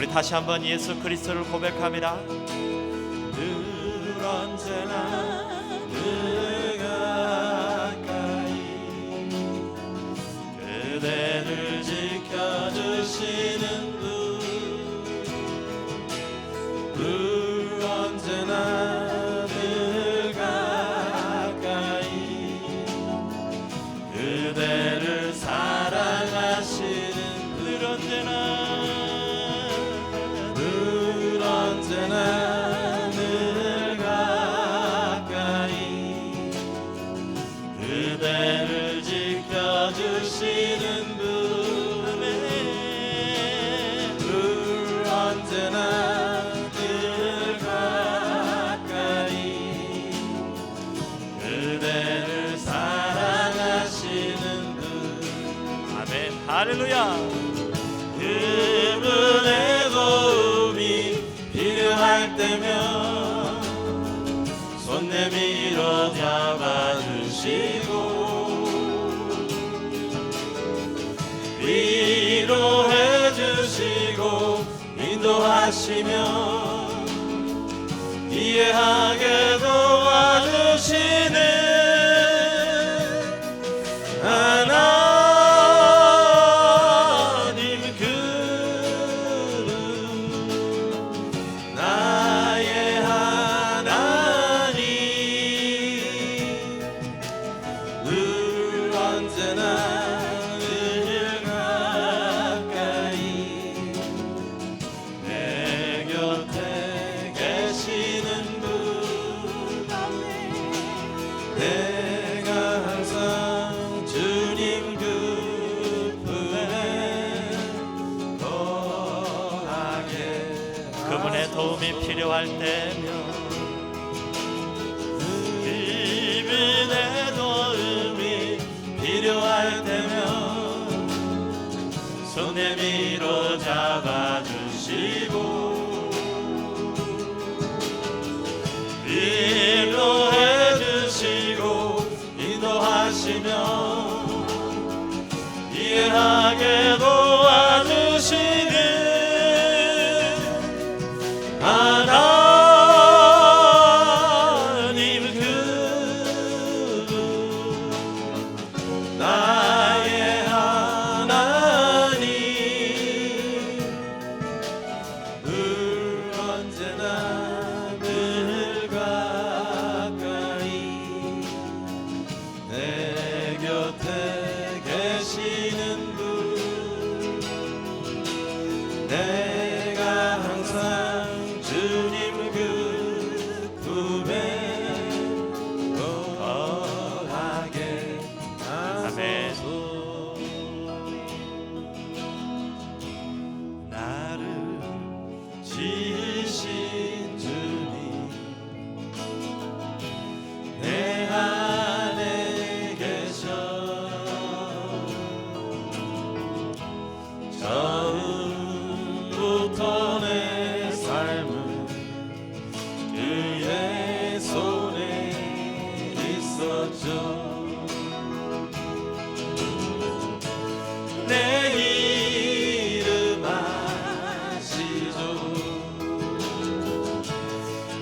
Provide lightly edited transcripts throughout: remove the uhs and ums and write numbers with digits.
우리 다시 한번 예수 그리스도를 고백합니다. 늘 언제나 늘 가까이 그대를 지켜주시는 늘 언제나 늘 가까이 그대를 사랑하시는 늘 언제나 늘 가까이 그대를 지켜주시는 늘 언제나 늘 가까이 그대를 사랑하시는 아멘. 할렐루야. 그분의 도움이 필요할 때면 손 내밀어 잡아주시고 위로해 주시고 인도하시며 이해하게 도와주시는 하나님 나의 하나님 늘 언제나 늘 가까이 내 곁에 계시는 분 내가 항상 주님 그 품에 거하게 그분의 도움이 필요할 때면 그분의 도움이 필요할 때면 손 내밀어 잡아주시고 위로해 주시고 인도하시며 이해하게 도와주시는 하나님 그분 나의 하나님 늘 언제나 늘 가까이 내 곁에 계시는 분 내가 항상 주님 그 품에 거하게 하소서 나를 지으신 주님 내 안에 계셔 처음부터 내 삶은 그의 손에 있었죠 내 이름 아시죠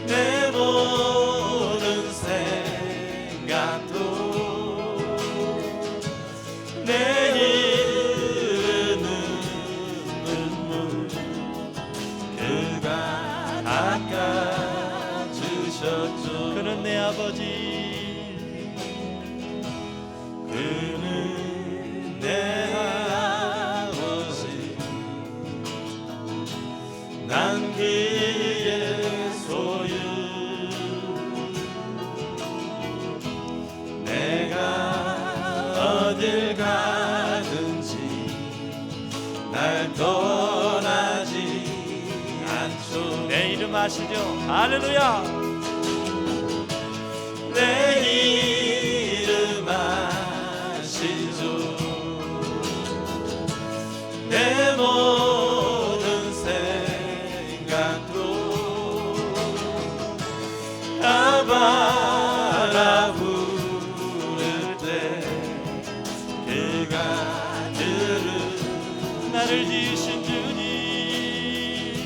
내 모든 생각도 내 흐르는 눈물 그가 닦아주셨죠 그는 내 아버지. 그는 내 아버지 난 그의 소유 내가 어딜 가든지 날 떠나지 않죠 내 이름 아시죠? 할렐루야. 내 이름 아시죠 내 모든 생각도 아바라 부를 때 그가 들은 나를 지으신 주님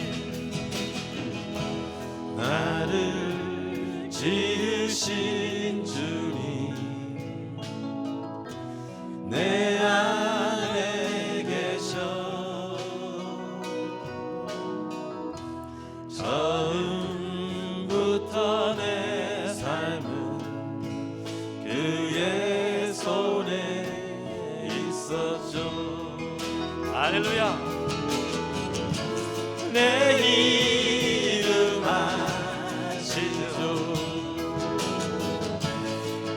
할렐루야. 내 이름 아시죠.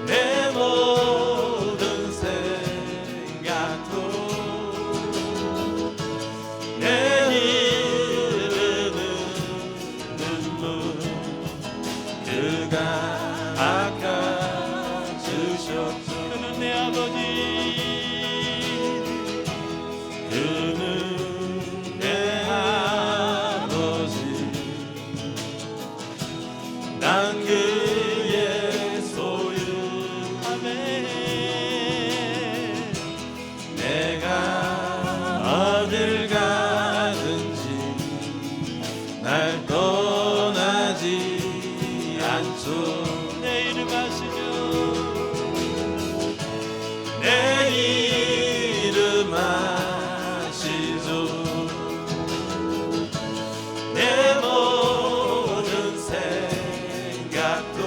내 모든 생각도 내리는 눈물 그가 닦아주셨죠. 그는 내 아버지, 그는 내 아버지. 난 그의 소유. 아멘. 내가 어딜 가든지 날 떠나지 않죠. 내 이름 아시죠. 내 이름 아시죠. 내 모든 생각도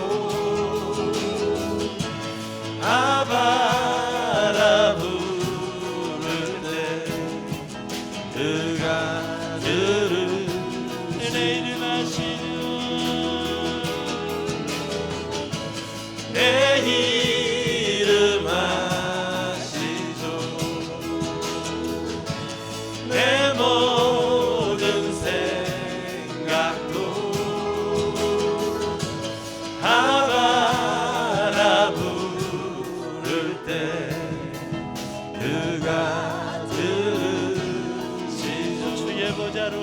아바라 부를 때 그가 내 이름 아시죠. 내 이름 아시죠. 내 모든 생각도 아바라 부를 때 그가 들으시죠. 주의 보좌로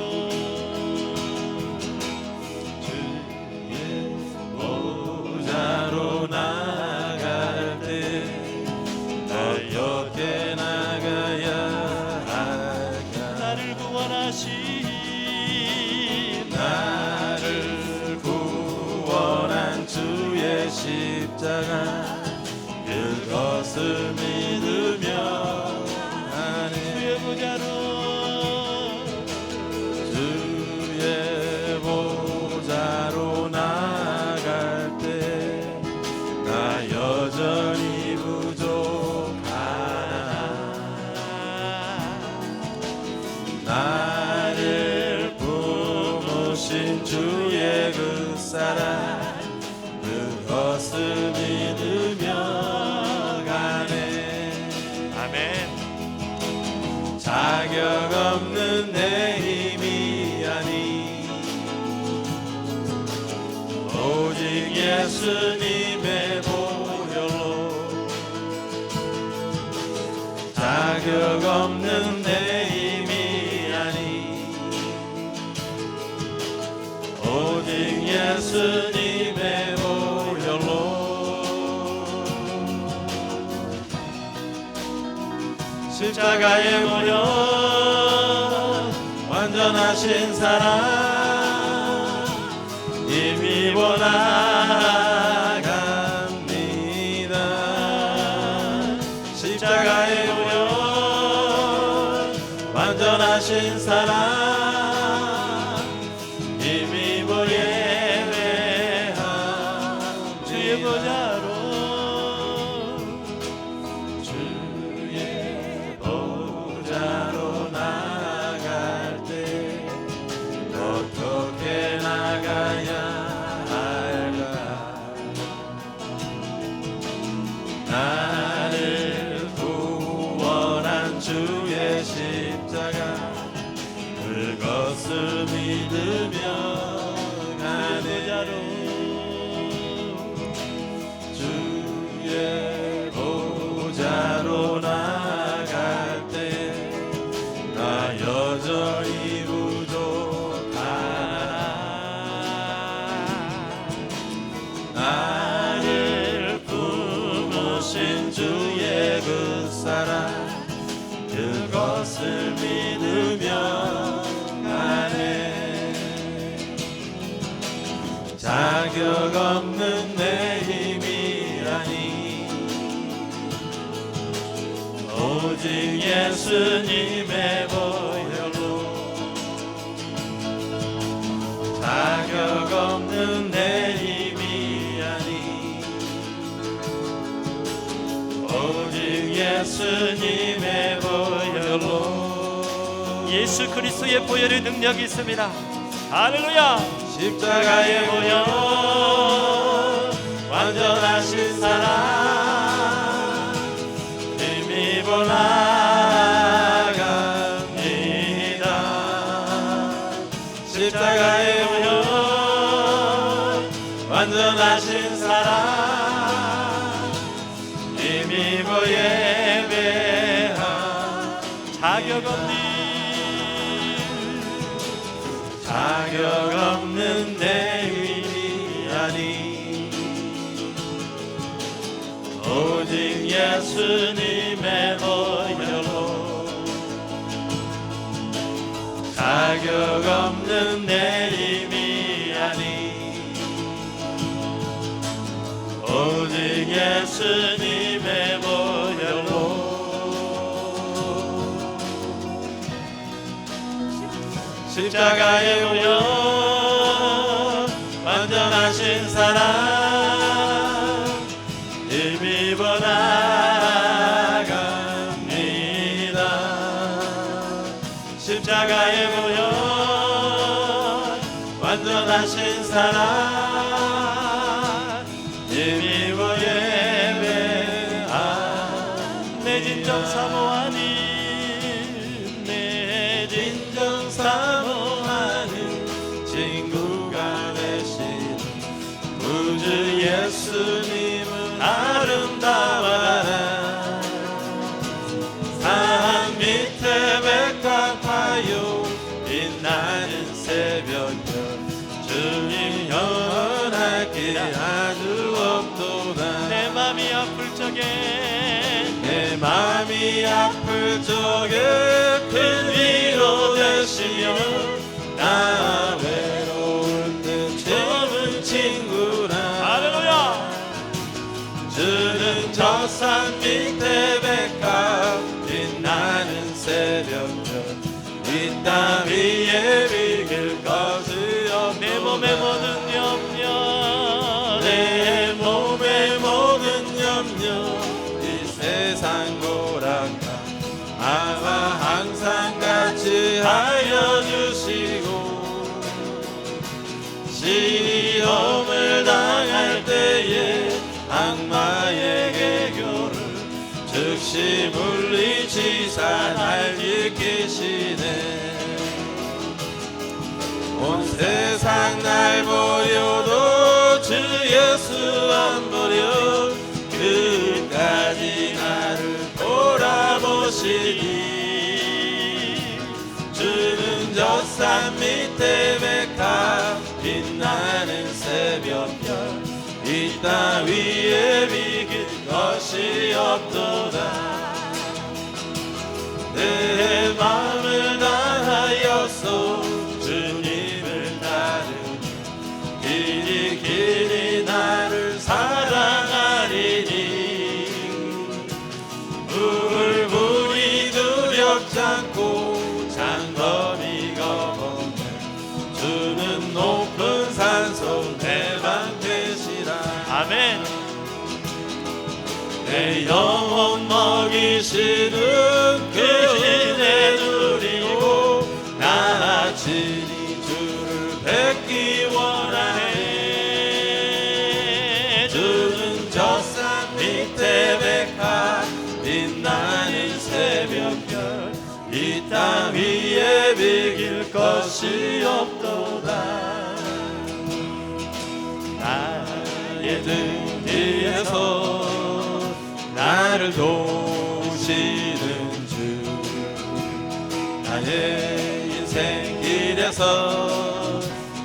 보좌로 나갈 때 어떻게 나가야 할까. 나를 구원하신 나를 구원한 주의 십자가 그것을 믿으며 하네. 주의 보좌로 주의 보좌로 나갈 때 나 여전히 부족하나. 나를 품으신 주의 그 사랑 그것을 믿으며 가네. 아멘. 자격 없는 내 힘이 아니 오직 예수님의 보혈로. 자격 없는 내 힘이 아니 오직 예수님의 보혈로. 십자가의 무력 완전하신 사랑 힘입어 나갑니다. 십자가의 무력 완전하신 사랑 힘입어 예배함. 주의 보좌로 주의 보좌로 나갈 때 어떻게 나가야 할까. 나를 구원한 주의 십자가 그것을 믿으며 가네. 주의 보좌로 나갈 때 나 여전히 부족하나. 나를 품으신 주의 그 사랑 그것을 믿으며 가네. 자격 없는 내 힘이 아니 오직 예수님의 보혈로. 자격 없는 내 힘이 아니 오직 예수님의 보혈로. 예수 그리스도의 보혈의 능력이 있습니다. 할렐루야. 십자가의 보혈 완전하신 사랑 힘입어 나갑니다. 십자가의 보혈 완전하신 사랑 힘입어 예배한 자격 없는 내 위안이 오직 예수님의 보혈로 자격 없는 내 힘이 아니 오직 예수님의 보혈로 십자가의 보혈 완전하신 사랑 힘입어 나갑니다. 십자가의 보혈 완전하신 사랑 힘입어 예배한 내 진정 사모하니 내 진정 사모하는 친구가 되신 우주 예수님은 아름다워라. 산 밑에 백합화요 빛나는 새벽별 주님 영원할 길 아주 없도다. 내 맘이 아플 적에 내 맘이 아플 적에 큰 위로 되시며 나 외로울 때 젊은 친구라. 할렐루야. 주는 저 산 밑에 백합 빛나는 새벽별 이 땅 위에 비길 것이 없도다. 내 몸의 모든 염려 내 몸의 모든 염려 이 세상 고락과 아마 항상 같이 하여 주시고 시험을 당할 때에 악마의 개교를 즉시 물리치사 날 지키시네. 온 세상 날 버려도 주 예수 안 버려 끝까지 나를 돌아보시니 주는 저 산 밑에 백합 빛나는 새벽별 이 땅 위에 비길 것이 없도다. 내 마음을 다하여서 주님을 따르니 길이 길이 나를 사랑하리니 물불이 두렵지 않고 장거리가 없네. 주는 높은 산속 내 방 되시라. 아멘. 내 영혼 먹이시는 그 은혜 누리고 나 친히 주를 뵙기 원하네. 주는 저 산 밑에 백합 빛나는 새벽별 이 땅 위에 비길 것이 없도다. 나의 등 뒤에서 나를 도우시는 주 나의 인생 길에서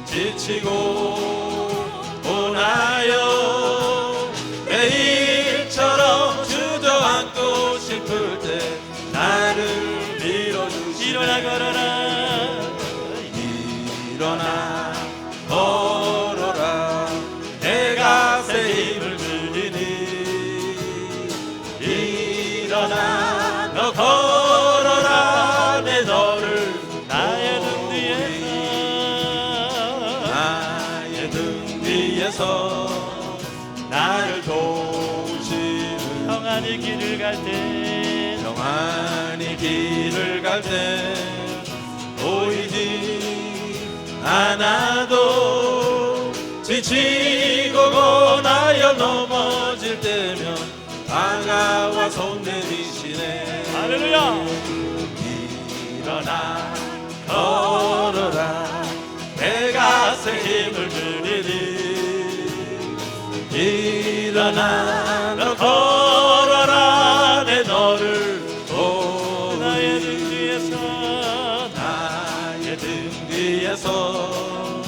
지치고 원하여 매일처럼 주저앉고 싶을 때 나를 밀어주시네. 일어나 걸어라. 일어나 걸어라. 내가 새 힘을 주리니 일어나 너 걸어라. 내 너를 나의 등 뒤에서 나를 도우시는 평안히 길을 갈 때 평안히 길을 갈 때 보이지 않아도 지치고 고나여 넘어질 때면 다가와 손 내미시네. 할렐루야. 일어나 걸어라 내가 새 힘을 주리니. 일어나 너 걸어라 내 너를 도우리. 나의 등 뒤에서 나의 등 뒤에서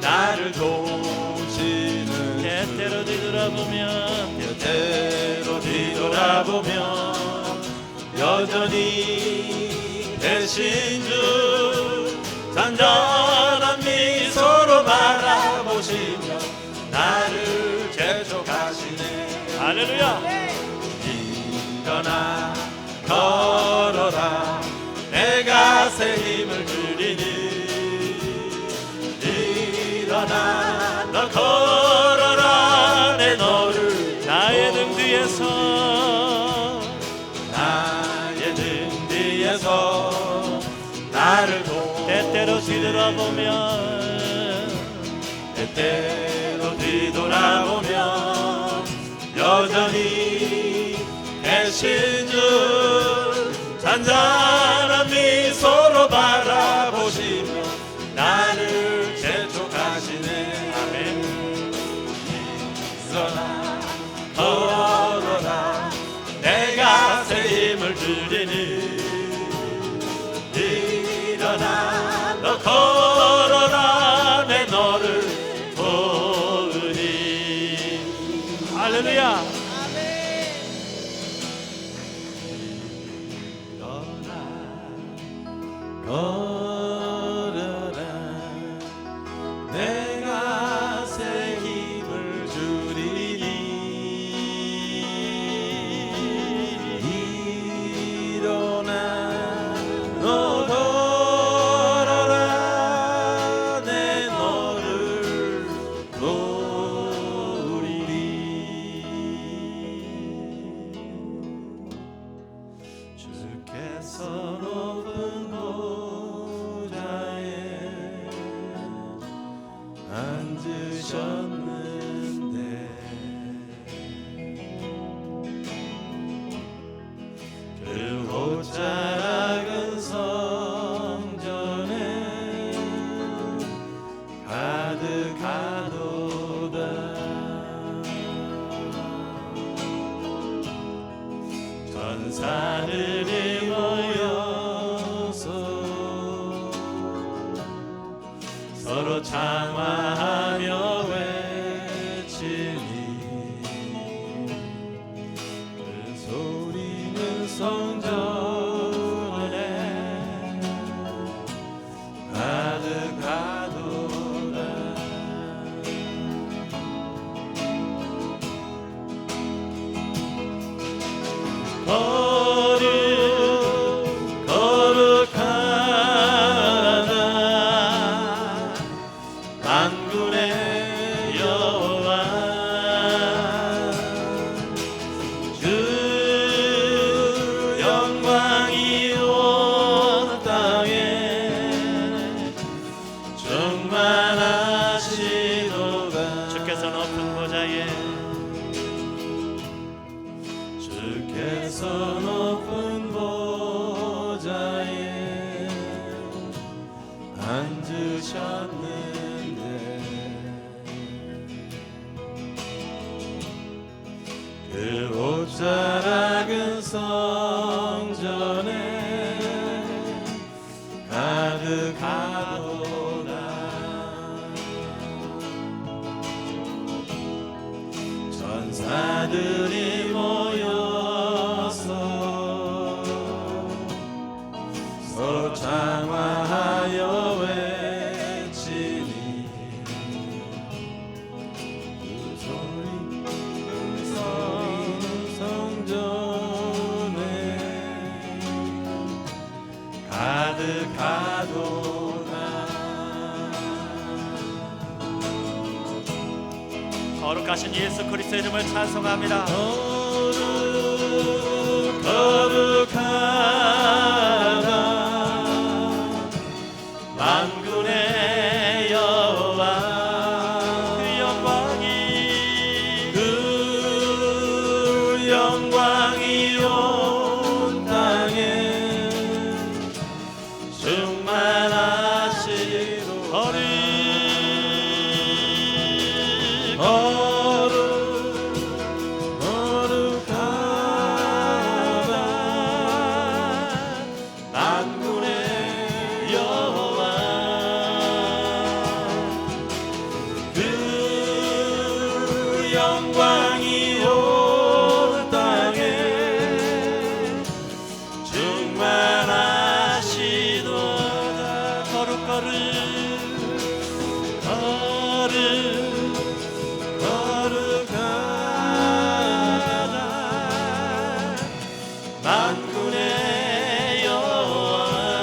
나를 도우시는 때때로 뒤돌아보면 때때로 뒤돌아보면 여전히 대신 주 잔잔한 미소로 바라보시며 나를 재촉하시네. 할렐루야. 일어나 걸어라 내가 새 힘을 주리니. 일어나 너 걸어라 내 너를 나의 등 뒤에서 나의 등 뒤에서 나를 때때로 뒤돌아보면 때때로 뒤돌아보면 여전히 대신 주 잔잔한 미소로 바라보시며 나를 재촉하시네. 아멘. 일어나 걸어라 내가 새 힘을 주리니. 일어나 너 걸어라 내 너를 도우리. 할렐루야. 걸어라 내가 새 힘을 주리니. 일어나 너 걸어라 내 너를 도우리. 주께서 높은 보좌에 앉으셨는데 그 옷자락은 성전에 가득하도다. 전사들이 모여서 서로 장화하며 외치니. 그 소리는 성전에 가득하도다. 거룩하다 만군의 여호와. 그 영광이 온 땅에 충만하시도다. 주께서 높은 보좌에 주께서 높은 보좌에 앉으셨는데 그 옷자락은 성전에 가득하도다. 전사들이 모여서 서로 장화하여 외치니. 그 소리는 성전에 가득하도다. 거룩하신 예수 그리스도의 이름을 찬송합니다. 거룩하다 영광이 온 땅에 충만하시도다. 영광이 온 땅에 충만하시도다. 거룩하다 만군의 여호와.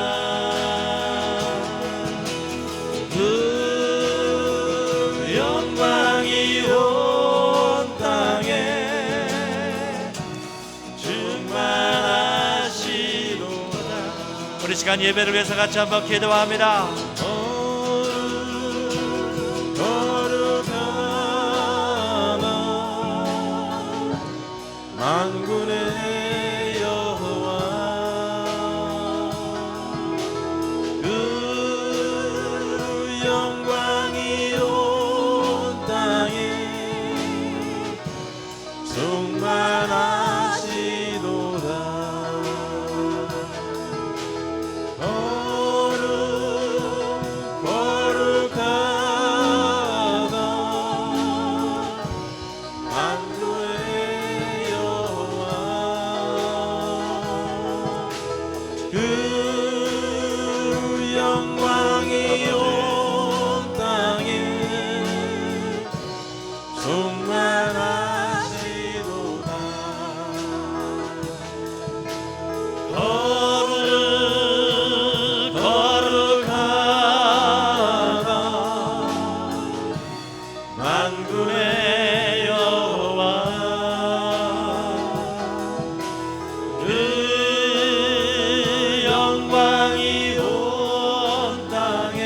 그 영광이 온 우리 시간 예배를 위해서 같이 한번 기도합니다. 거룩하나 만군의 여호와. 그 영광이 온 땅에 충만하시도다. 그 영광이 온 땅에 충만하시도다. 거룩하다 만군의 여호와. 영광이 온 땅에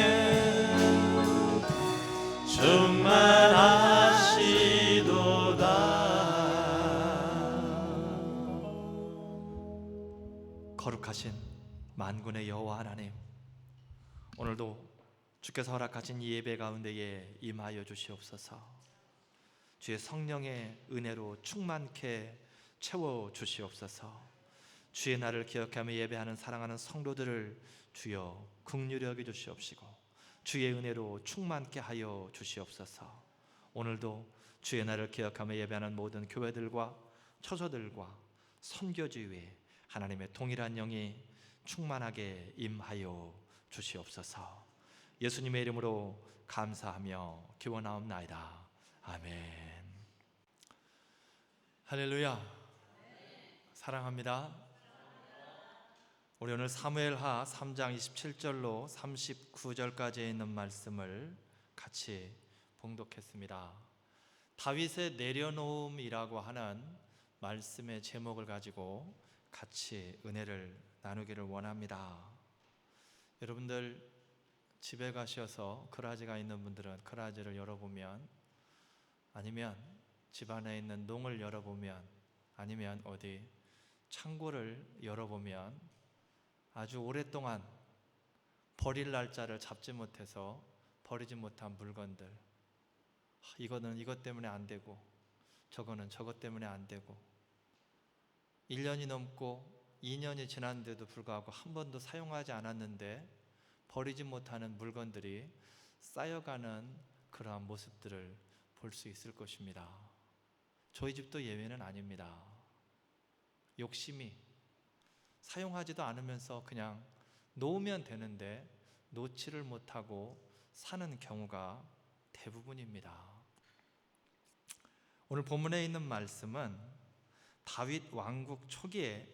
충만하시도다. 거룩하신 만군의 여호와 하나님, 오늘도 주께서 허락하신 이 예배 가운데에 임하여 주시옵소서. 주의 성령의 은혜로 충만케 채워 주시옵소서. 주의 날을 기억하며 예배하는 사랑하는 성도들을 주여 긍휼히 여겨 주시옵시고 주의 은혜로 충만케 하여 주시옵소서. 오늘도 주의 날을 기억하며 예배하는 모든 교회들과 처소들과 선교지 위에 하나님의 동일한 영이 충만하게 임하여 주시옵소서. 예수님의 이름으로 감사하며 기원하옵나이다. 아멘. 할렐루야. 사랑합니다. 우리 오늘 사무엘하 3장 27절로 39절까지에 있는 말씀을 같이 봉독했습니다. 다윗의 내려놓음이라고 하는 말씀의 제목을 가지고 같이 은혜를 나누기를 원합니다. 여러분들 집에 가셔서 그라지가 있는 분들은 그라지를 열어보면, 아니면 집 안에 있는 농을 열어보면, 아니면 어디 창고를 열어보면 아주 오랫동안 버릴 날짜를 잡지 못해서 버리지 못한 물건들, 이거는 이것 때문에 안 되고 저거는 저것 때문에 안 되고 1년이 넘고 2년이 지났는데도 불구하고 한 번도 사용하지 않았는데 버리지 못하는 물건들이 쌓여가는 그러한 모습들을 볼 수 있을 것입니다. 저희 집도 예외는 아닙니다. 욕심이 사용하지도 않으면서 그냥 놓으면 되는데 놓지를 못하고 사는 경우가 대부분입니다. 오늘 본문에 있는 말씀은 다윗 왕국 초기에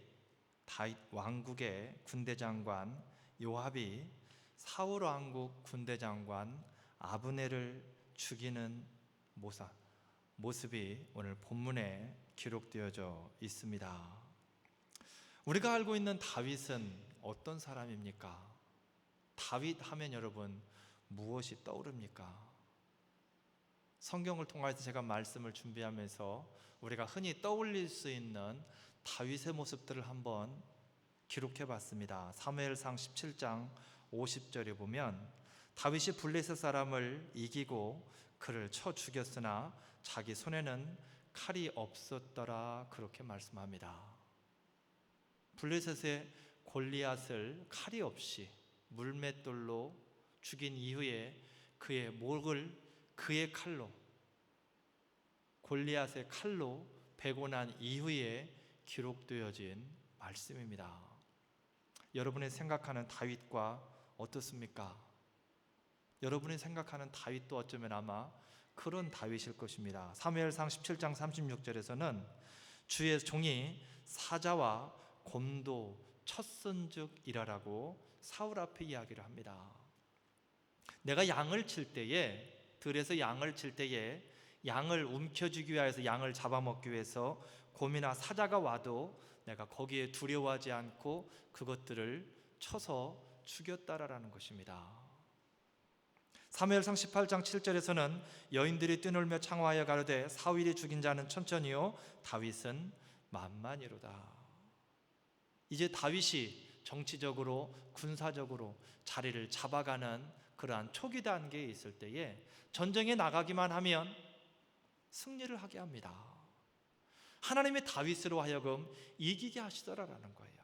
다윗 왕국의 군대장관 요압이 사울 왕국 군대장관 아브넬을 죽이는 모습이 오늘 본문에 기록되어져 있습니다. 우리가 알고 있는 다윗은 어떤 사람입니까? 다윗 하면 여러분 무엇이 떠오릅니까? 성경을 통해서 제가 말씀을 준비하면서 우리가 흔히 떠올릴 수 있는 다윗의 모습들을 한번 기록해 봤습니다. 사무엘상 17장 50절에 보면 다윗이 블레셋 사람을 이기고 그를 쳐 죽였으나 자기 손에는 칼이 없었더라, 그렇게 말씀합니다. 블레셋의 골리앗을 칼이 없이 물맷돌로 죽인 이후에 그의 목을 그의 칼로, 골리앗의 칼로 베고 난 이후에 기록되어진 말씀입니다. 여러분이 생각하는 다윗과 어떻습니까? 여러분이 생각하는 다윗도 어쩌면 아마 그런 다윗일 것입니다. 사무엘상 17장 36절에서는 주의 종이 사자와 곰도 쳤은즉 이라라고 사울 앞에 이야기를 합니다. 내가 양을 칠 때에, 들에서 양을 칠 때에 양을 움켜쥐기 위해서, 양을 잡아먹기 위해서 곰이나 사자가 와도 내가 거기에 두려워하지 않고 그것들을 쳐서 죽였다라는 것입니다. 사무엘상 18장 7절에서는 여인들이 뛰놀며 창화하여 가로되 사울이 죽인 자는 천천히요 다윗은 만만이로다. 이제 다윗이 정치적으로 군사적으로 자리를 잡아가는 그러한 초기 단계에 있을 때에 전쟁에 나가기만 하면 승리를 하게 합니다. 하나님의 다윗으로 하여금 이기게 하시더라라는 거예요.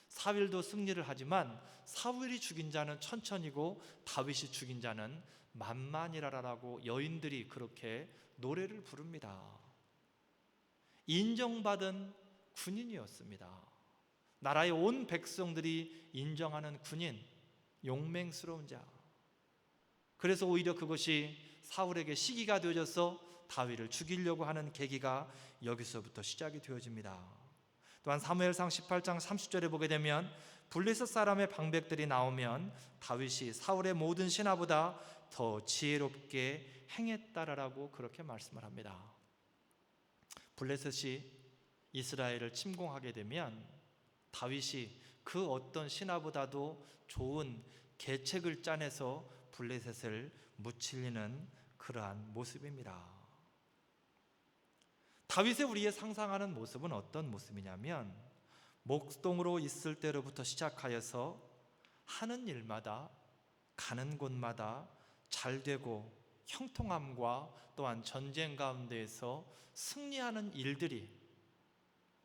사울도 승리를 하지만 사울이 죽인 자는 천천히고 다윗이 죽인 자는 만만이라라고 여인들이 그렇게 노래를 부릅니다. 인정받은 군인이었습니다. 나라의 온 백성들이 인정하는 군인, 용맹스러운 자. 그래서 오히려 그것이 사울에게 시기가 되어져서 다윗을 죽이려고 하는 계기가 여기서부터 시작이 되어집니다. 또한 사무엘상 18장 30절에 보게 되면 블레셋 사람의 방백들이 나오면 다윗이 사울의 모든 신하보다 더 지혜롭게 행했다라고 그렇게 말씀을 합니다. 블레셋이 이스라엘을 침공하게 되면 다윗이 그 어떤 신하보다도 좋은 계책을 짜내서 블레셋을 무찔리는 그러한 모습입니다. 다윗의 우리의 상상하는 모습은 어떤 모습이냐면 목동으로 있을 때로부터 시작하여서 하는 일마다 가는 곳마다 잘되고 형통함과 또한 전쟁 가운데에서 승리하는 일들이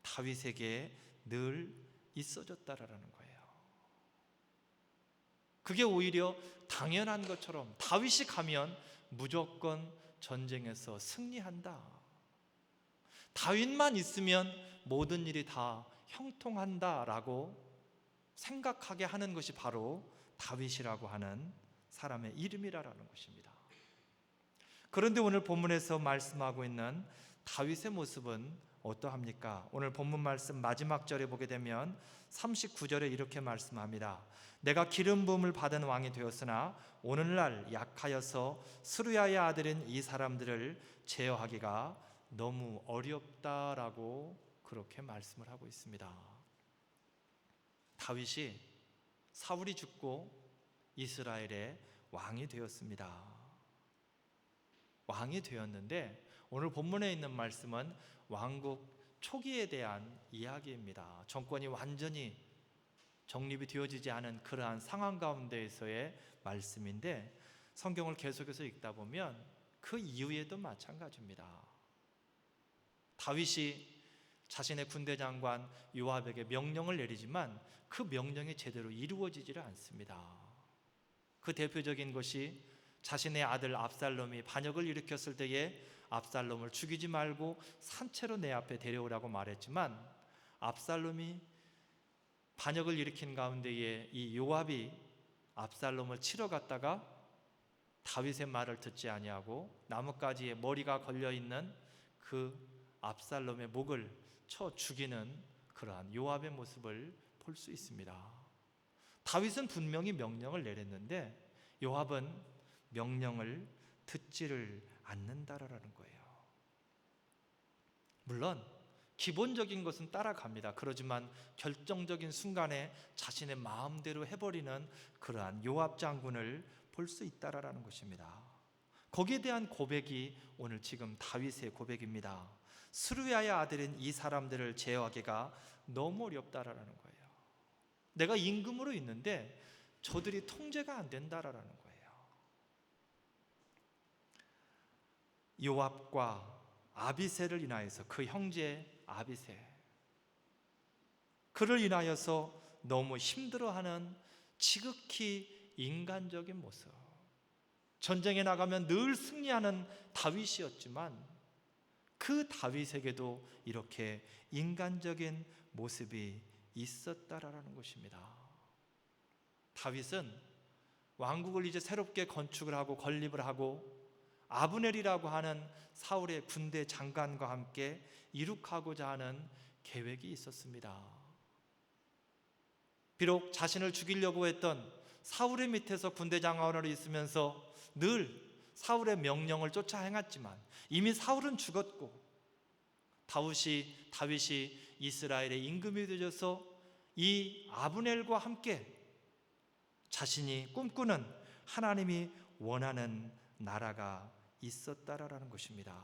다윗에게 늘 있어졌다라는 거예요. 그게 오히려 당연한 것처럼 다윗이 가면 무조건 전쟁에서 승리한다, 다윗만 있으면 모든 일이 다 형통한다라고 생각하게 하는 것이 바로 다윗이라고 하는 사람의 이름이라는 것입니다. 그런데 오늘 본문에서 말씀하고 있는 다윗의 모습은 어떠합니까? 오늘 본문 말씀 마지막 절에 보게 되면 39절에 이렇게 말씀합니다. 내가 기름 부음을 받은 왕이 되었으나 오늘날 약하여서 스루야의 아들인 이 사람들을 제어하기가 너무 어렵다라고 그렇게 말씀을 하고 있습니다. 다윗이 사울이 죽고 이스라엘의 왕이 되었습니다. 왕이 되었는데 오늘 본문에 있는 말씀은 왕국 초기에 대한 이야기입니다. 정권이 완전히 정립이 되어지지 않은 그러한 상황 가운데에서의 말씀인데 성경을 계속해서 읽다 보면 그 이후에도 마찬가지입니다. 다윗이 자신의 군대 장관 요압에게 명령을 내리지만 그 명령이 제대로 이루어지지를 않습니다. 그 대표적인 것이 자신의 아들 압살롬이 반역을 일으켰을 때에 압살롬을 죽이지 말고 산채로 내 앞에 데려오라고 말했지만 압살롬이 반역을 일으킨 가운데에 이 요압이 압살롬을 치러 갔다가 다윗의 말을 듣지 아니하고 나뭇가지에 머리가 걸려있는 그 압살롬의 목을 쳐 죽이는 그러한 요압의 모습을 볼 수 있습니다. 다윗은 분명히 명령을 내렸는데 요압은 명령을 듣지를 않는다라는 거예요. 물론 기본적인 것은 따라갑니다. 그러지만 결정적인 순간에 자신의 마음대로 해버리는 그러한 요압 장군을 볼 수 있다라는 것입니다. 거기에 대한 고백이 오늘 지금 다윗의 고백입니다. 스루야의 아들인 이 사람들을 제어하기가 너무 어렵다라는 거예요. 내가 임금으로 있는데 저들이 통제가 안 된다라는 거예요. 요압과 아비새를 인하여서, 그 형제 아비새, 그를 인하여서 너무 힘들어하는 지극히 인간적인 모습. 전쟁에 나가면 늘 승리하는 다윗이었지만 그 다윗에게도 이렇게 인간적인 모습이 있었다라는 것입니다. 다윗은 왕국을 이제 새롭게 건축을 하고 건립을 하고 아브넬이라고 하는 사울의 군대 장관과 함께 이룩하고자 하는 계획이 있었습니다. 비록 자신을 죽이려고 했던 사울의 밑에서 군대 장관으로 있으면서 늘 사울의 명령을 쫓아 행했지만 이미 사울은 죽었고 다윗이 이스라엘의 임금이 되어서 이 아브넬과 함께 자신이 꿈꾸는 하나님이 원하는 나라가 있었다라는 것입니다.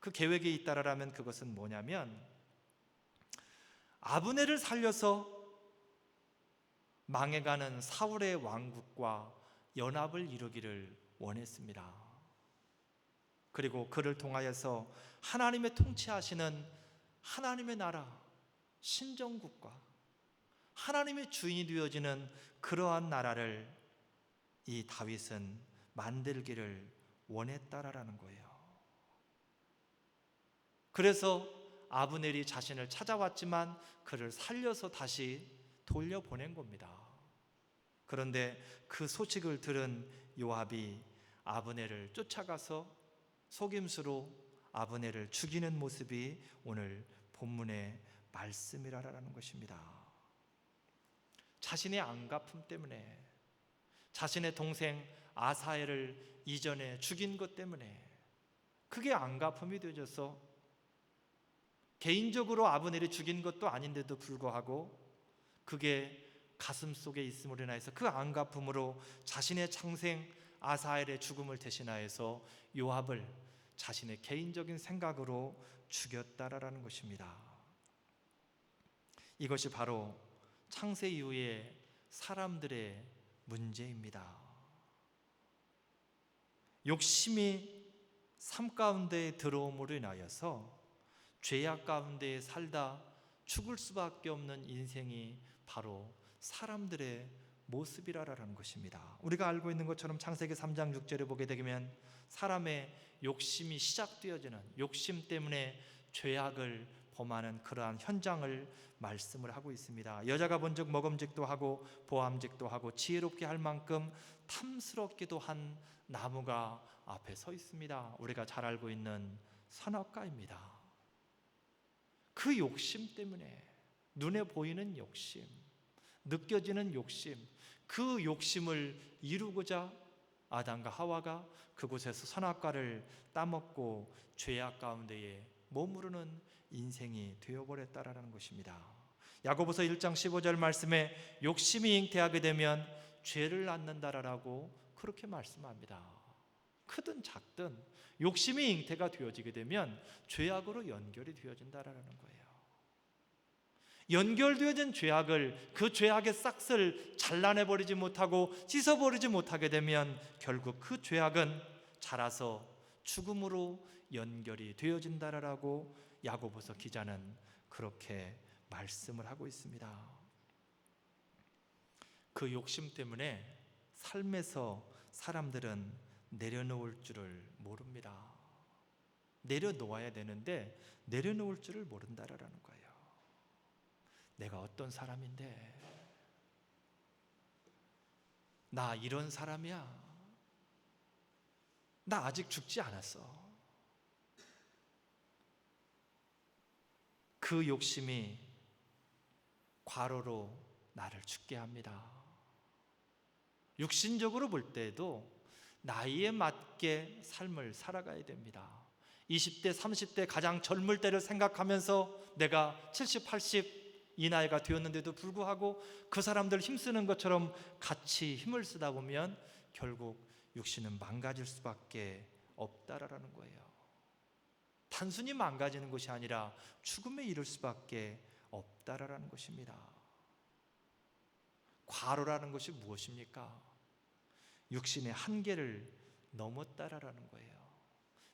그 계획이 있다라면 그것은 뭐냐면 아브넬을 살려서 망해가는 사울의 왕국과 연합을 이루기를 원했습니다. 그리고 그를 통하여서 하나님의 통치하시는 하나님의 나라, 신정국과 하나님의 주인이 되어지는 그러한 나라를 이 다윗은 만들기를 원했다라는 거예요. 그래서 아브넬이 자신을 찾아왔지만 그를 살려서 다시 돌려보낸 겁니다. 그런데 그 소식을 들은 요압이 아브넬을 쫓아가서 속임수로 아브넬을 죽이는 모습이 오늘 본문의 말씀이라는 것입니다. 자신의 안갚음 때문에, 자신의 동생 아사엘을 이전에 죽인 것 때문에 그게 안갚음이 되어져서 개인적으로 아브넬이 죽인 것도 아닌데도 불구하고 그게 가슴 속에 있음으로 인하여서 그 안갚음으로 자신의 창생 아사엘의 죽음을 대신하여서 요압을 자신의 개인적인 생각으로 죽였다라는 것입니다. 이것이 바로 창세 이후의 사람들의 문제입니다. 욕심이 삶 가운데 들어옴으로 인하여서 죄악 가운데 살다 죽을 수밖에 없는 인생이 바로 사람들의 모습이라는 것입니다. 우리가 알고 있는 것처럼 창세기 3장 6절에 보게 되면 사람의 욕심이 시작되어지는, 욕심 때문에 죄악을 범하는 그러한 현장을 말씀을 하고 있습니다. 여자가 본즉 먹음직도 하고 보암직도 하고 지혜롭게 할 만큼 탐스럽기도 한 나무가 앞에 서 있습니다. 우리가 잘 알고 있는 선악과입니다. 그 욕심 때문에, 눈에 보이는 욕심, 느껴지는 욕심, 그 욕심을 이루고자 아담과 하와가 그곳에서 선악과를 따먹고 죄악 가운데에 머무르는 인생이 되어버렸다라는 것입니다. 야고보서 1장 15절 말씀에 욕심이 잉태하게 되면 죄를 낳는다라고 그렇게 말씀합니다. 크든 작든 욕심이 잉태가 되어지게 되면 죄악으로 연결이 되어진다라는 거예요. 연결되어진 죄악을, 그 죄악의 싹을 잘라내버리지 못하고 씻어버리지 못하게 되면 결국 그 죄악은 자라서 죽음으로 연결이 되어진다라고 야고보서 기자는 그렇게 말씀을 하고 있습니다. 그 욕심 때문에 삶에서 사람들은 내려놓을 줄을 모릅니다. 내려놓아야 되는데 내려놓을 줄을 모른다라는 거예요. 내가 어떤 사람인데, 나 이런 사람이야, 나 아직 죽지 않았어. 그 욕심이 과로로 나를 죽게 합니다. 육신적으로 볼 때에도 나이에 맞게 삶을 살아가야 됩니다. 20대, 30대 가장 젊을 때를 생각하면서 내가 70, 80 이 나이가 되었는데도 불구하고 그 사람들 힘쓰는 것처럼 같이 힘을 쓰다 보면 결국 육신은 망가질 수밖에 없다라는 거예요. 단순히 망가지는 것이 아니라 죽음에 이를 수밖에 없다라는 것입니다. 과로라는 것이 무엇입니까? 육신의 한계를 넘었다라는 거예요.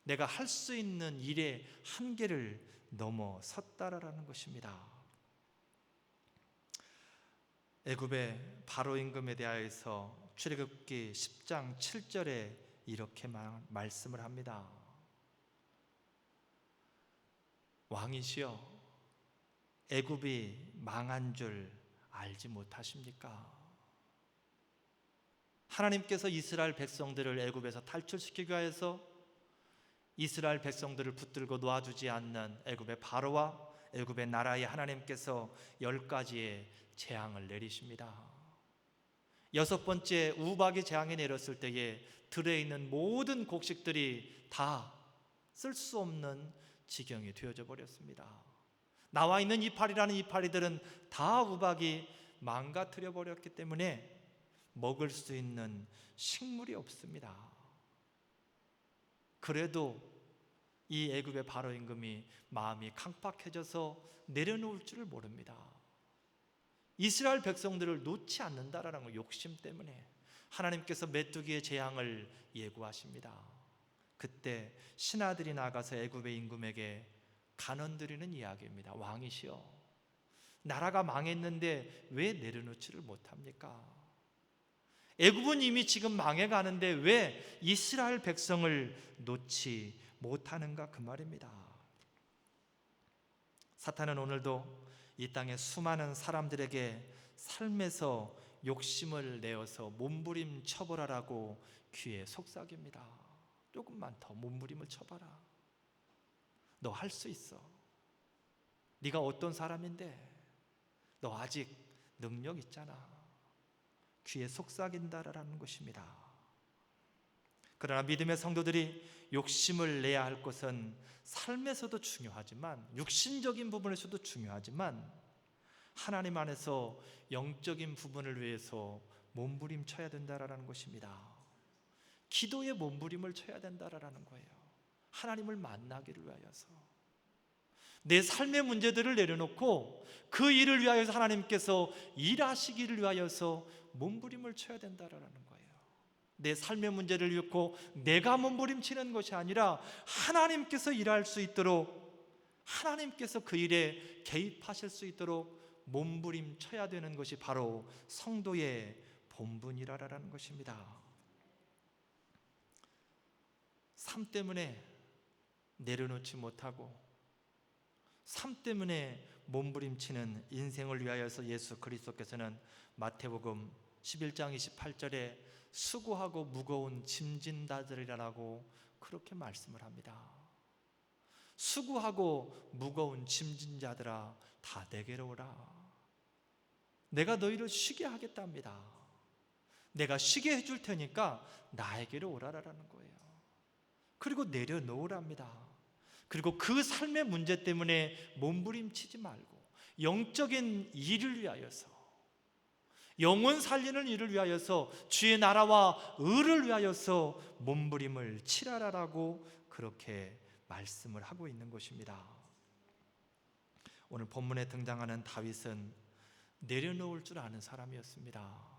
내가 할 수 있는 일의 한계를 넘어섰다라는 것입니다. 애굽의 바로 임금에 대하여서 출애굽기 10장 7절에 이렇게 말씀을 합니다. 왕이시여, 애굽이 망한 줄 알지 못하십니까? 하나님께서 이스라엘 백성들을 애굽에서 탈출시키기 위해서 이스라엘 백성들을 붙들고 놓아주지 않는 애굽의 바로와 애굽의 나라의 하나님께서 10가지의 재앙을 내리십니다. 6번째 우박의 재앙이 내렸을 때에 들에 있는 모든 곡식들이 다 쓸 수 없는 지경이 되어져 버렸습니다. 나와 있는 이파리라는 이파리들은 다 우박이 망가뜨려 버렸기 때문에 먹을 수 있는 식물이 없습니다. 그래도 이 애굽의 바로 임금이 마음이 강팍해져서 내려놓을 줄을 모릅니다. 이스라엘 백성들을 놓지 않는다라는 욕심 때문에 하나님께서 메뚜기의 재앙을 예고하십니다. 그때 신하들이 나가서 애굽의 임금에게 간언드리는 이야기입니다. 왕이시여, 나라가 망했는데 왜 내려놓지를 못합니까? 애굽은 이미 지금 망해가는데 왜 이스라엘 백성을 놓지 못하는가, 그 말입니다. 사탄은 오늘도 이 땅의 수많은 사람들에게 삶에서 욕심을 내어서 몸부림 쳐보라라고 귀에 속삭입니다. 조금만 더 몸부림을 쳐봐라. 너 할 수 있어. 네가 어떤 사람인데 너 아직 능력 있잖아. 귀에 속삭인다라는 것입니다. 그러나 믿음의 성도들이 욕심을 내야 할 것은 삶에서도 중요하지만, 육신적인 부분에서도 중요하지만, 하나님 안에서 영적인 부분을 위해서 몸부림쳐야 된다라는 것입니다. 기도에 몸부림을 쳐야 된다라는 거예요. 하나님을 만나기를 위하여서 내 삶의 문제들을 내려놓고 그 일을 위하여서 하나님께서 일하시기를 위하여서 몸부림을 쳐야 된다라는 거예요. 내 삶의 문제를 잃고 내가 몸부림치는 것이 아니라 하나님께서 일할 수 있도록, 하나님께서 그 일에 개입하실 수 있도록 몸부림쳐야 되는 것이 바로 성도의 본분이라는 것입니다. 삶 때문에 내려놓지 못하고 삶 때문에 몸부림치는 인생을 위하여서 예수 그리스도께서는 마태복음 11장 28절에 수고하고 무거운 짐진 자들이라고 그렇게 말씀을 합니다. 수고하고 무거운 짐진 자들아, 다 내게로 오라. 내가 너희를 쉬게 하겠답니다. 내가 쉬게 해줄 테니까 나에게로 오라라는 거예요. 그리고 내려놓으랍니다. 그리고 그 삶의 문제 때문에 몸부림치지 말고 영적인 일을 위하여서, 영혼 살리는 일을 위하여서, 주의 나라와 의를 위하여서 몸부림을 치라라고 그렇게 말씀을 하고 있는 것입니다. 오늘 본문에 등장하는 다윗은 내려놓을 줄 아는 사람이었습니다.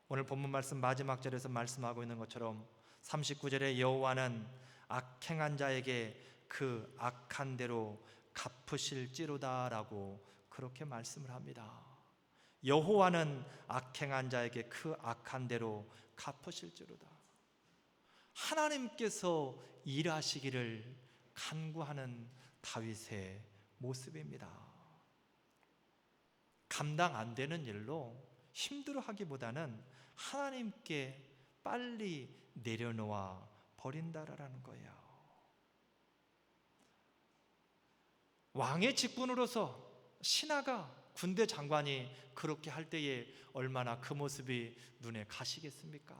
오늘 본문 말씀 마지막 절에서 말씀하고 있는 것처럼 39절에 여호와는 악행한 자에게 그 악한 대로 갚으실지로다라고 그렇게 말씀을 합니다. 여호와는 악행한 자에게 그 악한 대로 갚으실지로다. 하나님께서 일하시기를 간구하는 다윗의 모습입니다. 감당 안 되는 일로 힘들어하기보다는 하나님께 빨리 내려놓아 버린다라는 거예요. 왕의 직분으로서 신하가, 군대 장관이 그렇게 할 때에 얼마나 그 모습이 눈에 가시겠습니까?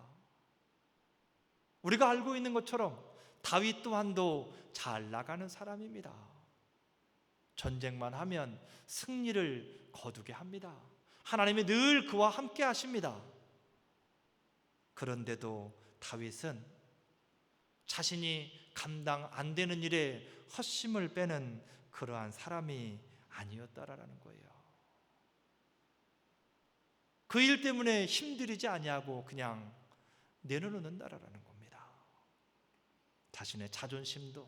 우리가 알고 있는 것처럼 다윗 또한도 잘 나가는 사람입니다. 전쟁만 하면 승리를 거두게 합니다. 하나님이 늘 그와 함께 하십니다. 그런데도 다윗은 자신이 감당 안 되는 일에 헛심을 빼는 그러한 사람이 아니었다라는 거예요. 그 일 때문에 힘들이지 아니하고 그냥 내려놓는다라는 겁니다. 자신의 자존심도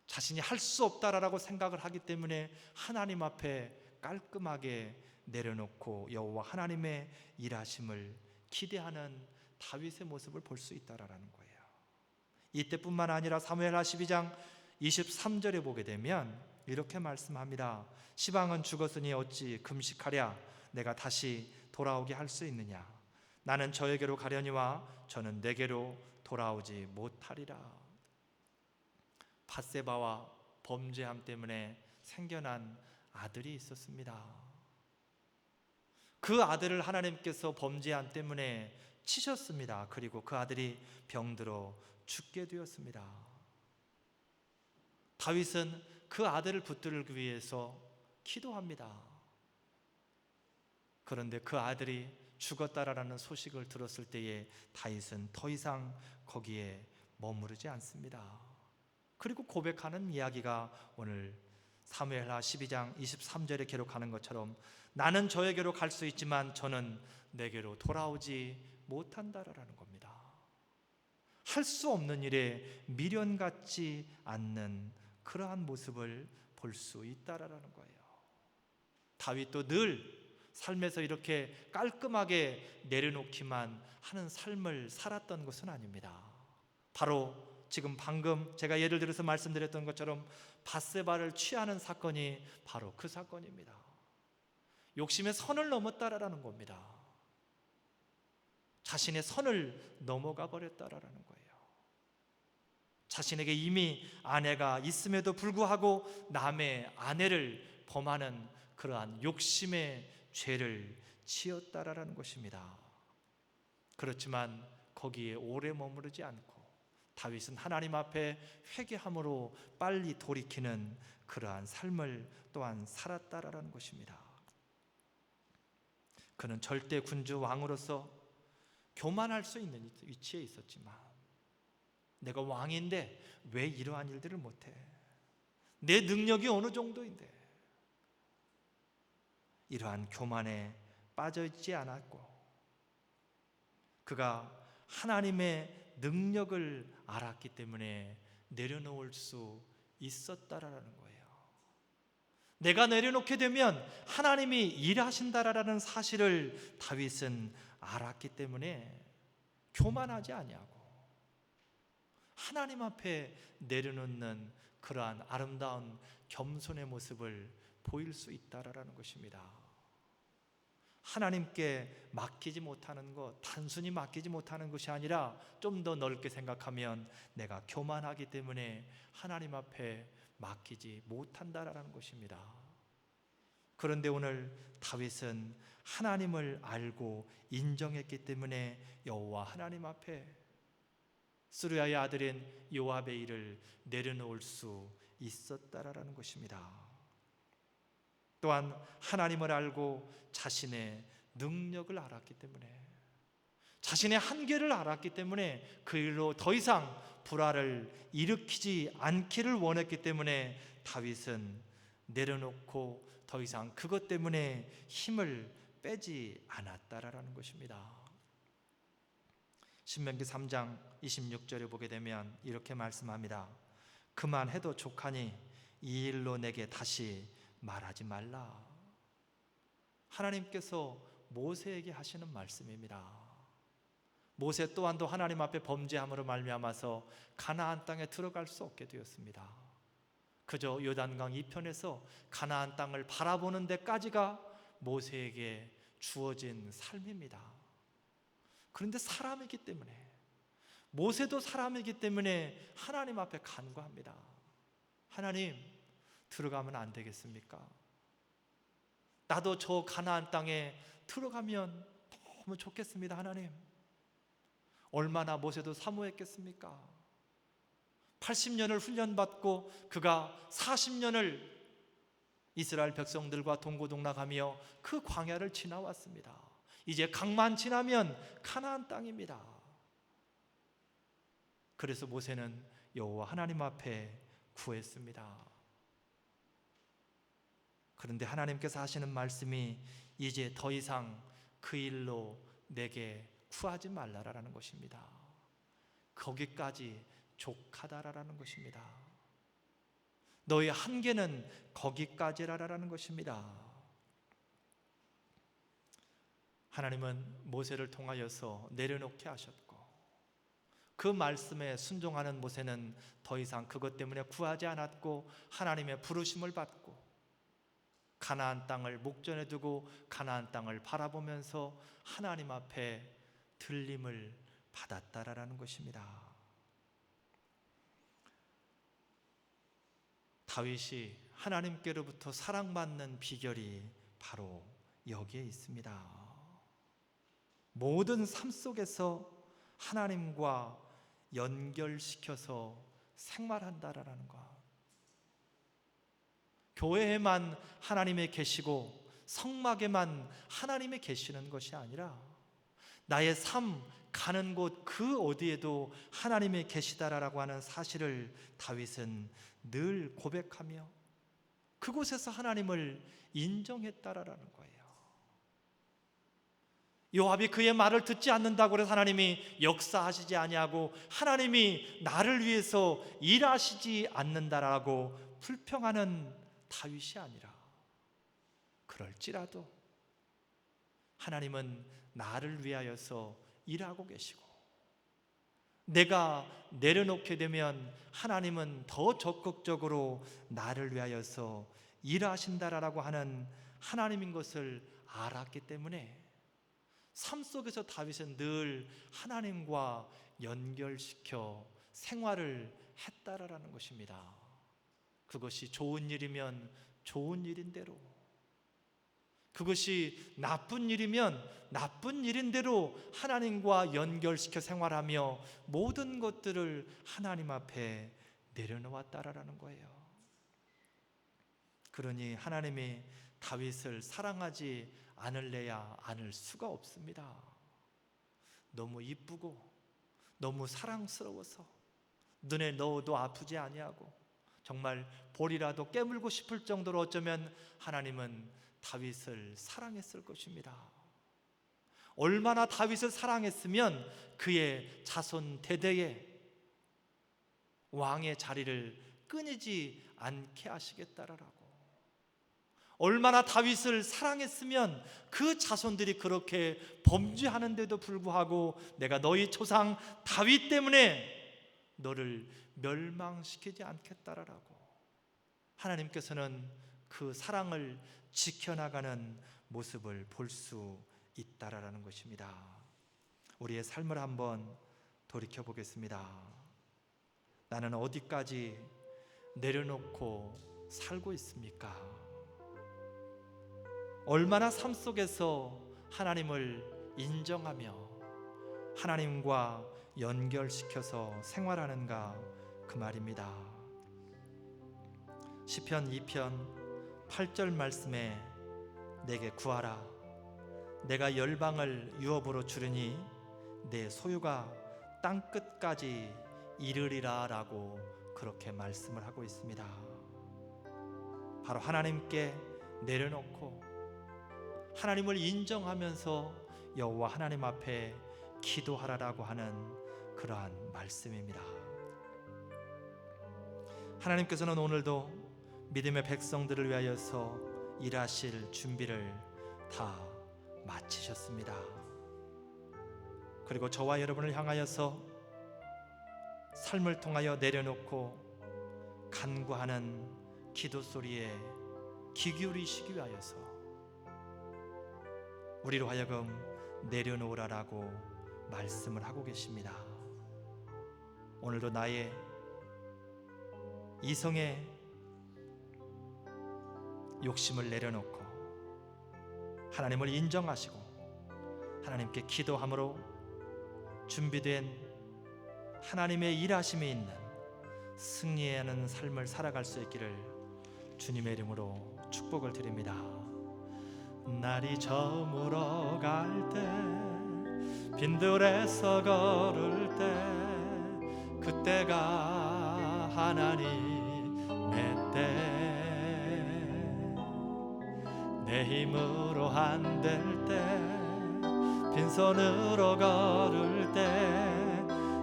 자신이 할 수 없다라고 생각을 하기 때문에 하나님 앞에 깔끔하게 내려놓고 여호와 하나님의 일하심을 기대하는 다윗의 모습을 볼 수 있다라는 거예요. 이때뿐만 아니라 사무엘하 12장 23절에 보게 되면 이렇게 말씀합니다. 시방은 죽었으니 어찌 금식하랴 내가 다시 돌아오게 할 수 있느냐. 나는 저에게로 가려니와 저는 내게로 돌아오지 못하리라. 밧세바와 범죄함 때문에 생겨난 아들이 있었습니다. 그 아들을 하나님께서 범죄함 때문에 치셨습니다. 그리고 그 아들이 병들어 죽게 되었습니다. 다윗은 그 아들을 붙들기 위해서 기도합니다. 그런데 그 아들이 죽었다라는 소식을 들었을 때에 다윗은 더 이상 거기에 머무르지 않습니다. 그리고 고백하는 이야기가 오늘 사무엘하 12장 23절에 기록하는 것처럼 나는 저에게로 갈 수 있지만 저는 내게로 돌아오지 못한다라는 겁니다. 할 수 없는 일에 미련 갖지 않는 그러한 모습을 볼 수 있다라는 거예요. 다윗도 늘 삶에서 이렇게 깔끔하게 내려놓기만 하는 삶을 살았던 것은 아닙니다. 바로 지금 방금 제가 예를 들어서 말씀드렸던 것처럼 밧세바를 취하는 사건이 바로 그 사건입니다. 욕심의 선을 넘었다라는 겁니다. 자신의 선을 넘어가 버렸다라는 거예요. 자신에게 이미 아내가 있음에도 불구하고 남의 아내를 범하는 그러한 욕심의 죄를 지었다라는 것입니다. 그렇지만 거기에 오래 머무르지 않고 다윗은 하나님 앞에 회개함으로 빨리 돌이키는 그러한 삶을 또한 살았다라는 것입니다. 그는 절대 군주 왕으로서 교만할 수 있는 위치에 있었지만 내가 왕인데 왜 이러한 일들을 못해? 내 능력이 어느 정도인데? 이러한 교만에 빠져있지 않았고 그가 하나님의 능력을 알았기 때문에 내려놓을 수 있었다라는 거예요. 내가 내려놓게 되면 하나님이 일하신다라는 사실을 다윗은 알았기 때문에 교만하지 아니하고 하나님 앞에 내려놓는 그러한 아름다운 겸손의 모습을 보일 수 있다라는 것입니다. 하나님께 맡기지 못하는 것, 단순히 맡기지 못하는 것이 아니라 좀 더 넓게 생각하면 내가 교만하기 때문에 하나님 앞에 맡기지 못한다라는 것입니다. 그런데 오늘 다윗은 하나님을 알고 인정했기 때문에 여호와 하나님 앞에 스루야의 아들인 요압의 일을 내려놓을 수 있었다라는 것입니다. 또한 하나님을 알고 자신의 능력을 알았기 때문에 자신의 한계를 알았기 때문에 그 일로 더 이상 불화를 일으키지 않기를 원했기 때문에 다윗은 내려놓고 더 이상 그것 때문에 힘을 빼지 않았다라는 것입니다. 신명기 3장 26절에 보게 되면 이렇게 말씀합니다. 그만해도 족하니 이 일로 내게 다시 말하지 말라. 하나님께서 모세에게 하시는 말씀입니다. 모세 또한도 하나님 앞에 범죄함으로 말미암아서 가나안 땅에 들어갈 수 없게 되었습니다. 그저 요단강 이편에서 가나안 땅을 바라보는 데까지가 모세에게 주어진 삶입니다. 그런데 사람이기 때문에 모세도 사람이기 때문에 하나님 앞에 간구합니다. 하나님, 들어가면 안 되겠습니까? 나도 저 가나안 땅에 들어가면 너무 좋겠습니다. 하나님, 얼마나 모세도 사모했겠습니까? 80년을 훈련받고 그가 40년을 이스라엘 백성들과 동고동락하며 그 광야를 지나왔습니다. 이제 강만 지나면 가나안 땅입니다. 그래서 모세는 여호와 하나님 앞에 구했습니다. 그런데 하나님께서 하시는 말씀이 이제 더 이상 그 일로 내게 구하지 말라라는 것입니다. 거기까지 족하다라는 것입니다. 너의 한계는 거기까지라라는 것입니다. 하나님은 모세를 통하여서 내려놓게 하셨고, 그 말씀에 순종하는 모세는 더 이상 그것 때문에 구하지 않았고 하나님의 부르심을 받고 가나안 땅을 목전에 두고 가나안 땅을 바라보면서 하나님 앞에 들림을 받았다라는 것입니다. 다윗이 하나님께로부터 사랑받는 비결이 바로 여기에 있습니다. 모든 삶 속에서 하나님과 연결시켜서 생활한다라는 것. 교회에만 하나님이 계시고 성막에만 하나님이 계시는 것이 아니라 나의 삶, 가는 곳 그 어디에도 하나님이 계시다라고 하는 사실을 다윗은 늘 고백하며 그곳에서 하나님을 인정했다라는 거예요. 요압이 그의 말을 듣지 않는다고 해서 하나님이 역사하시지 아니하고 하나님이 나를 위해서 일하시지 않는다라고 불평하는 다윗이 아니라, 그럴지라도 하나님은 나를 위하여서 일하고 계시고 내가 내려놓게 되면 하나님은 더 적극적으로 나를 위하여서 일하신다라고 하는 하나님인 것을 알았기 때문에 삶 속에서 다윗은 늘 하나님과 연결시켜 생활을 했다라는 것입니다. 그것이 좋은 일이면 좋은 일인 대로, 그것이 나쁜 일이면 나쁜 일인 대로 하나님과 연결시켜 생활하며 모든 것들을 하나님 앞에 내려놓았다라는 거예요. 그러니 하나님이 다윗을 사랑하지 않을래야 않을 수가 없습니다. 너무 이쁘고 너무 사랑스러워서 눈에 넣어도 아프지 아니하고 정말 볼이라도 깨물고 싶을 정도로 어쩌면 하나님은 다윗을 사랑했을 것입니다. 얼마나 다윗을 사랑했으면 그의 자손 대대에 왕의 자리를 끊이지 않게 하시겠다라고, 얼마나 다윗을 사랑했으면 그 자손들이 그렇게 범죄하는데도 불구하고 내가 너희 조상 다윗 때문에 너를 멸망시키지 않겠다라고 하나님께서는 그 사랑을 지켜나가는 모습을 볼 수 있다라는 것입니다. 우리의 삶을 한번 돌이켜 보겠습니다. 나는 어디까지 내려놓고 살고 있습니까? 얼마나 삶 속에서 하나님을 인정하며 하나님과 연결시켜서 생활하는가, 그 말입니다. 시편 2편 8절 말씀에 내게 구하라, 내가 열방을 유업으로 주르니 내 소유가 땅끝까지 이르리라 라고 그렇게 말씀을 하고 있습니다. 바로 하나님께 내려놓고 하나님을 인정하면서 여호와 하나님 앞에 기도하라라고 하는 그러한 말씀입니다. 하나님께서는 오늘도 믿음의 백성들을 위하여서 일하실 준비를 다 마치셨습니다. 그리고 저와 여러분을 향하여서 삶을 통하여 내려놓고 간구하는 기도 소리에 귀 기울이시기 위하여서 우리로 하여금 내려놓으라라고 말씀을 하고 계십니다. 오늘도 나의 이성의 욕심을 내려놓고 하나님을 인정하시고 하나님께 기도함으로 준비된 하나님의 일하심이 있는 승리하는 삶을 살아갈 수 있기를 주님의 이름으로 축복을 드립니다. 날이 저물어 갈 때 빈들에서 걸을 때 그때가 하나님의 때 내 힘으로 안 될 때 빈손으로 걸을 때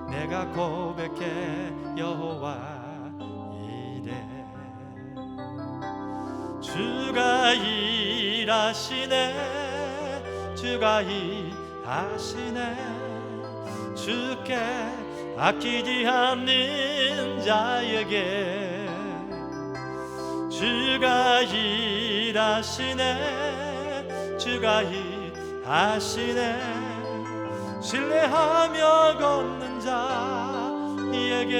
내가 고백해 여호와 이래 주가 일하시네 주가 일하시네 주께 아끼지 않는 자에게 주가 일하시네 주가 일하시네 신뢰하며 걷는 자에게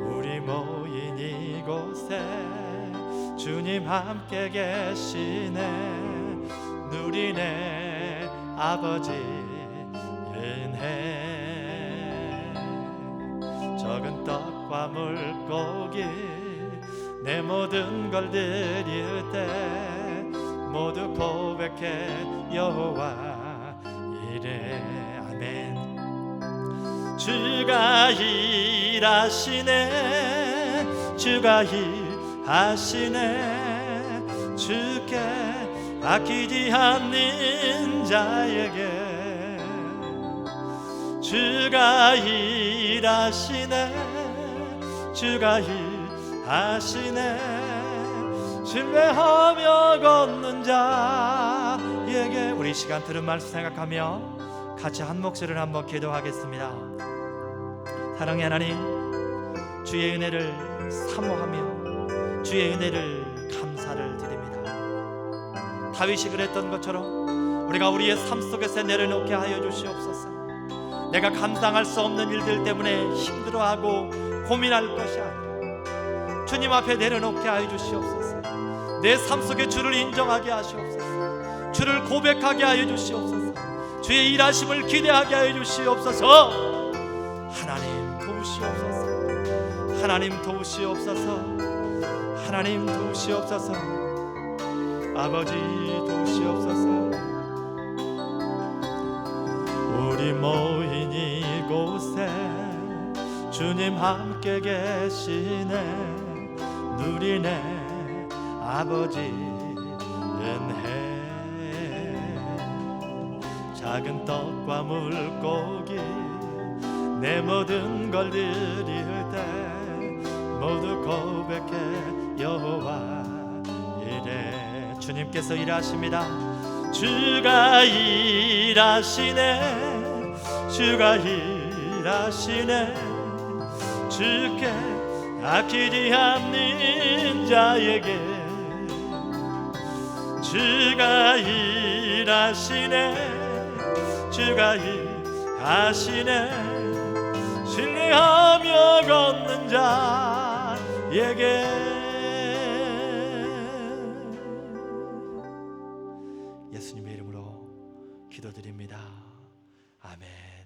우리 모인 이곳에 주님 함께 계시네 누리네 아버지 은혜 적은 떡과 물고기 내 모든 걸 드릴 때 모두 고백해 여호와 이래 아멘 주가 일하시네 주가 일하시네 주께 아끼지 않는 자에게 주가 일하시네 주가 일하시네 신뢰하며 걷는 자에게 우리 시간 들은 말씀 생각하며 같이 한 목소리를 한번 기도하겠습니다. 사랑의 하나님 주의 은혜를 사모하며 주의 은혜를 감사를 드립니다. 다윗이 그랬던 것처럼 우리가 우리의 삶 속에서 내려놓게 하여 주시옵소서. 내가 감당할 수 없는 일들 때문에 힘들어하고 고민할 것이 아니라 주님 앞에 내려놓게 하여 주시옵소서. 내 삶 속에 주를 인정하게 하시옵소서. 주를 고백하게 하여 주시옵소서. 주의 일하심을 기대하게 하여 주시옵소서. 하나님 도우시옵소서. 하나님 도우시옵소서. 하나님 도우시옵소서. 아버지 도우시옵소서. 우리 모인 이곳에 주님 함께 계시네 누리네 아버지 은혜 작은 떡과 물고기 내 모든 걸 드릴 때 모두 고백해 여호와 이래 주님께서 일하십니다. 주가 일하시네 주가 일하시네 주께 아끼지 않는 자에게 주가 일하시네 주가 일하시네 신뢰하며 걷는 자에게 예수님의 이름으로 기도드립니다. 아멘.